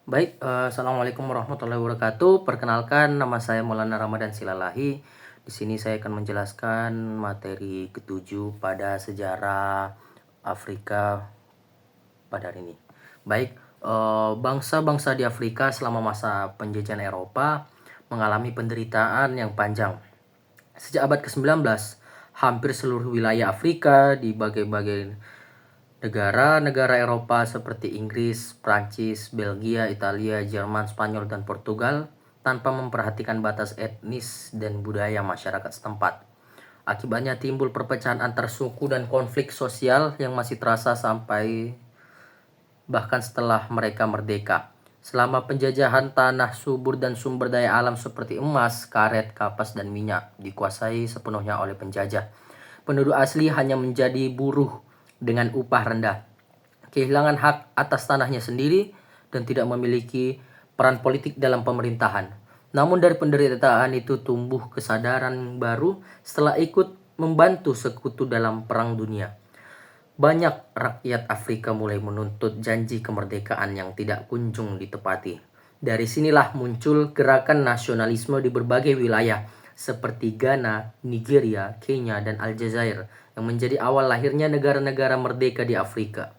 Assalamualaikum warahmatullahi wabarakatuh. Perkenalkan, nama saya Maulana Ramadan Silalahi. Di sini saya akan menjelaskan materi ketujuh pada sejarah Afrika pada hari ini. Bangsa-bangsa di Afrika selama masa penjajahan Eropa mengalami penderitaan yang panjang. Sejak abad ke-19, hampir seluruh wilayah Afrika di berbagai negara Eropa seperti Inggris, Prancis, Belgia, Italia, Jerman, Spanyol, dan Portugal tanpa memperhatikan batas etnis dan budaya masyarakat setempat. Akibatnya timbul perpecahan antar suku dan konflik sosial yang masih terasa sampai bahkan setelah mereka merdeka. Selama penjajahan, tanah subur dan sumber daya alam seperti emas, karet, kapas, dan minyak dikuasai sepenuhnya oleh penjajah. Penduduk asli hanya menjadi buruh dengan upah rendah, kehilangan hak atas tanahnya sendiri, dan tidak memiliki peran politik dalam pemerintahan. Namun dari penderitaan itu tumbuh kesadaran baru setelah ikut membantu sekutu dalam Perang Dunia. Banyak rakyat Afrika mulai menuntut janji kemerdekaan yang tidak kunjung ditepati. Dari sinilah muncul gerakan nasionalisme di berbagai wilayah seperti Ghana, Nigeria, Kenya, dan Aljazair yang menjadi awal lahirnya negara-negara merdeka di Afrika.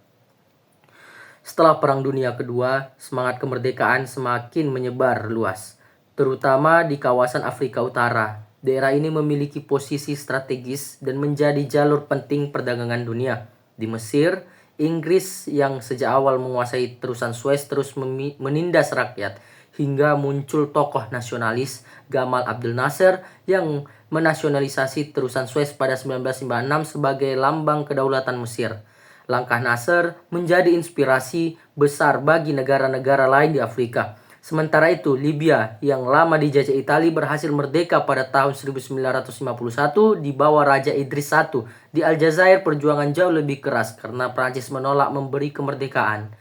Setelah Perang Dunia Kedua, semangat kemerdekaan semakin menyebar luas, terutama di kawasan Afrika Utara. Daerah ini memiliki posisi strategis dan menjadi jalur penting perdagangan dunia. Di Mesir, Inggris yang sejak awal menguasai terusan Suez terus menindas rakyat, hingga muncul tokoh nasionalis Gamal Abdel Nasser yang menasionalisasi terusan Suez pada 1956 sebagai lambang kedaulatan Mesir. Langkah Nasser menjadi inspirasi besar bagi negara-negara lain di Afrika. Sementara itu, Libya yang lama dijajah Italia berhasil merdeka pada tahun 1951 di bawah Raja Idris I. Di Aljazair, perjuangan jauh lebih keras karena Prancis menolak memberi kemerdekaan.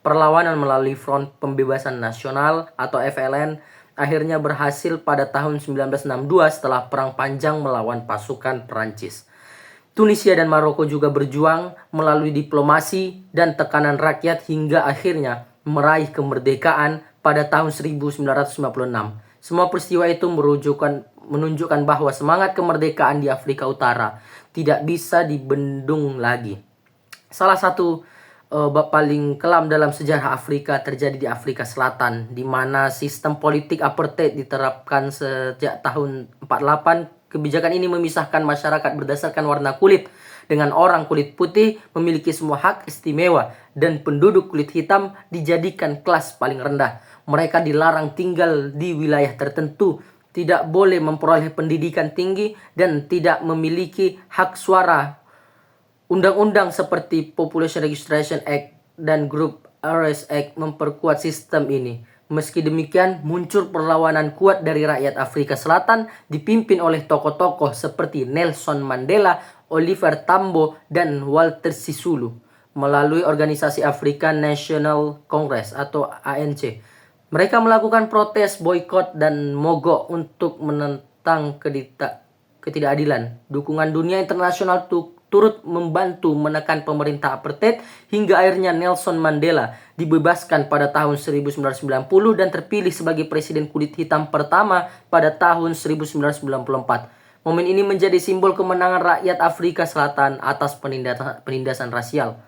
Perlawanan melalui Front Pembebasan Nasional atau FLN akhirnya berhasil pada tahun 1962 setelah perang panjang melawan pasukan Prancis. Tunisia dan Maroko juga berjuang melalui diplomasi dan tekanan rakyat hingga akhirnya meraih kemerdekaan pada tahun 1956. Semua peristiwa itu menunjukkan bahwa semangat kemerdekaan di Afrika Utara tidak bisa dibendung lagi. Salah satu bab paling kelam dalam sejarah Afrika terjadi di Afrika Selatan, di mana sistem politik apartheid diterapkan sejak tahun 48. Kebijakan ini memisahkan masyarakat berdasarkan warna kulit, dengan orang kulit putih memiliki semua hak istimewa dan penduduk kulit hitam dijadikan kelas paling rendah. Mereka dilarang tinggal di wilayah tertentu, tidak boleh memperoleh pendidikan tinggi, dan tidak memiliki hak suara. Undang-undang seperti Population Registration Act dan Group Arrest Act memperkuat sistem ini. Meski demikian, muncul perlawanan kuat dari rakyat Afrika Selatan dipimpin oleh tokoh-tokoh seperti Nelson Mandela, Oliver Tambo, dan Walter Sisulu melalui organisasi African National Congress atau ANC. Mereka melakukan protes, boikot, dan mogok untuk menentang ketidakadilan. Dukungan dunia internasional turut membantu menekan pemerintah apartheid hingga akhirnya Nelson Mandela dibebaskan pada tahun 1990 dan terpilih sebagai presiden kulit hitam pertama pada tahun 1994. Momen ini menjadi simbol kemenangan rakyat Afrika Selatan atas penindasan rasial.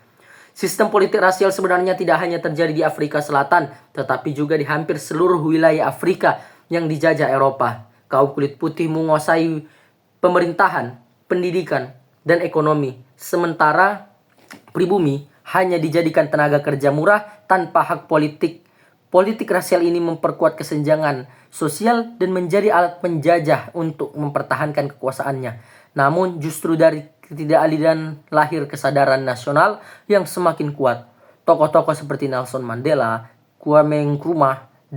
Sistem politik rasial sebenarnya tidak hanya terjadi di Afrika Selatan, tetapi juga di hampir seluruh wilayah Afrika yang dijajah Eropa. Kaum kulit putih menguasai pemerintahan, pendidikan, dan ekonomi, sementara pribumi hanya dijadikan tenaga kerja murah tanpa hak politik. Politik rasial ini memperkuat kesenjangan sosial dan menjadi alat penjajah untuk mempertahankan kekuasaannya. Namun justru dari ketidakadilan lahir kesadaran nasional yang semakin kuat. Tokoh-tokoh seperti Nelson Mandela, Kwame Nkrumah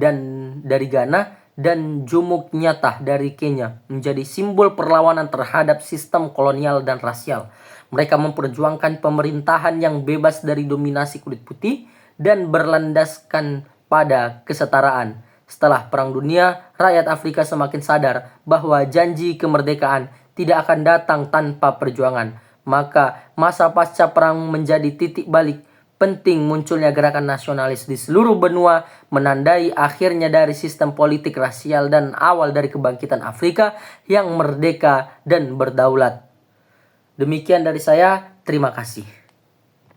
dari Ghana, dan Jomo Kenyatta dari Kenya menjadi simbol perlawanan terhadap sistem kolonial dan rasial. Mereka memperjuangkan pemerintahan yang bebas dari dominasi kulit putih dan berlandaskan pada kesetaraan. Setelah Perang Dunia, rakyat Afrika semakin sadar bahwa janji kemerdekaan tidak akan datang tanpa perjuangan. Maka masa pasca perang menjadi titik balik penting munculnya gerakan nasionalis di seluruh benua menandai akhirnya dari sistem politik rasial dan awal dari kebangkitan Afrika yang merdeka dan berdaulat. Demikian dari saya, terima kasih.